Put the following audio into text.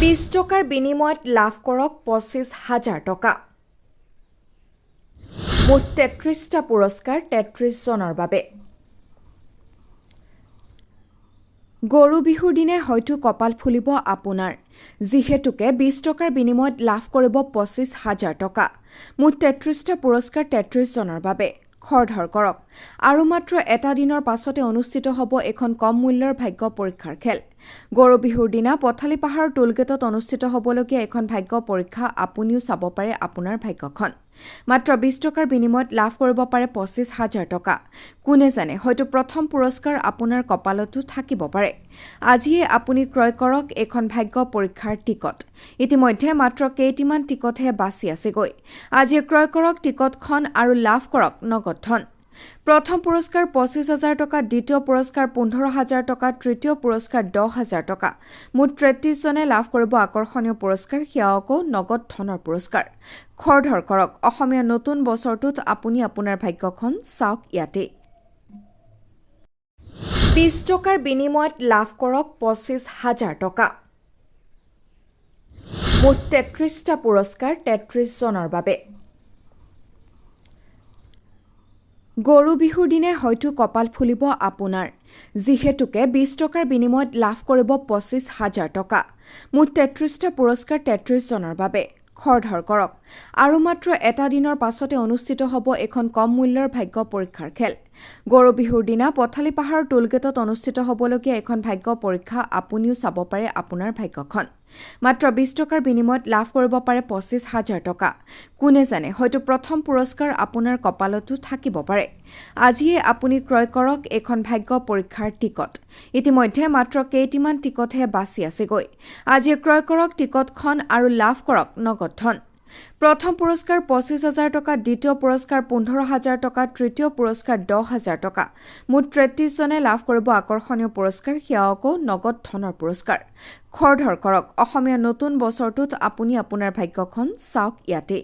20 টকাৰ বিনিময়ত লাভ কৰক 25,000 টকা। মুঠ 33টা পুৰস্কাৰ 33 জনৰ বাবে। গৰু বিহুৰ দিনে হয়তো কপাল ফুলিব আপোনাৰ, যিহেতুকে 20 টকাৰ বিনিময়ত লাভ কৰিব 25,000 টকা। মুঠ 33টা পুৰস্কাৰ 33 জনৰ বাবে। খৰধৰ কৰক। আৰু মাত্ৰ এটা দিনৰ পাছতে অনুষ্ঠিত হ'ব এখন কম মূল্যৰ ভাগ্য পৰীক্ষাৰ খেল। গৰু বিহুৰ দিনা পথালি পাহাৰৰ টোলগেটত অনুষ্ঠিত হ'বলগীয়া এখন ভাগ্য পৰীক্ষা আপুনিও চাব পাৰে আপোনাৰ ভাগ্যখন। মাত্ৰ 20 টকাৰ বিনিময়ত লাভ কৰিব পাৰে 25,000 টকা। কোনে জানে, হয়তো প্ৰথম পুৰস্কাৰ আপোনাৰ কপালতো থাকিব পাৰে। আজিয়ে আপুনি ক্ৰয় কৰক এখন ভাগ্য পৰীক্ষাৰ টিকট। ইতিমধ্যে মাত্ৰ কেইটিমান টিকটহে বাচি আছেগৈ। আজিয়ে ক্ৰয় কৰক টিকটখন আৰু লাভ কৰক নগদ ধন। প্ৰথম পুৰস্কাৰ 25,000 টকা, দ্বিতীয় পুৰস্কাৰ 15,000 টকা, তৃতীয় পুৰস্কাৰ 10,000 টকা। মুঠ 33 জনে লাভ কৰিব আকৰ্ষণীয় পুৰস্কাৰ, সেয়াও আকৌ নগদ ধনৰ পুৰস্কাৰ। খৰধৰ কৰক। অসমীয়া নতুন বছৰটোত আপুনি আপোনাৰ ভাগ্যখন চাওক ইয়াতে। 20 টকাৰ বিনিময়ত লাভ কৰক 25,000 টকা। মুঠ 33টা পুৰস্কাৰ 33 জনৰ বাবে। গৰু বিহুৰ দিনে হয়তো কপাল ফুলিব আপোনাৰ, যিহেতুকে 20 টকাৰ বিনিময়ত লাভ কৰিব 25,000 টকা। মুঠ 33টা পুৰস্কাৰ 33 জনৰ বাবে। খৰধৰ কৰক। আৰু মাত্ৰ এটা দিনৰ পাছতে অনুষ্ঠিত হ'ব এখন কম মূল্যৰ ভাগ্য পৰীক্ষাৰ খেল। গৰু বিহুৰ দিনা পথালি পাহাৰৰ টোলগেটত অনুষ্ঠিত হ'বলগীয়া এখন ভাগ্য পৰীক্ষা আপুনিও চাব পাৰে আপোনাৰ ভাগ্যখন। মাত্ৰ 20 টকাৰ বিনিময়ত লাভ কৰিব পাৰে 25,000 টকা। কোনে জানে, হয়তো প্ৰথম পুৰস্কাৰ আপোনাৰ কপালতো থাকিব পাৰে। আজিয়ে আপুনি ক্ৰয় কৰক এখন ভাগ্য পৰীক্ষাৰ টিকট। ইতিমধ্যে মাত্ৰ কেইটিমান টিকটহে বাচি আছেগৈ। আজিয়ে ক্ৰয় কৰক টিকটখন আৰু লাভ কৰক নগদ ধন। প্ৰথম পুৰস্কাৰ 25,000 টকা, দ্বিতীয় পুৰস্কাৰ 15,000 টকা, তৃতীয় পুৰস্কাৰ 10,000 টকা। মুঠ 33 জনে লাভ কৰিব আকৰ্ষণীয় পুৰস্কাৰ, সেয়াও আকৌ নগদ ধনৰ পুৰস্কাৰ। খৰধৰ কৰক। অসমীয়া নতুন বছৰটোত আপুনি আপোনাৰ ভাগ্যখন চাওক ইয়াতে।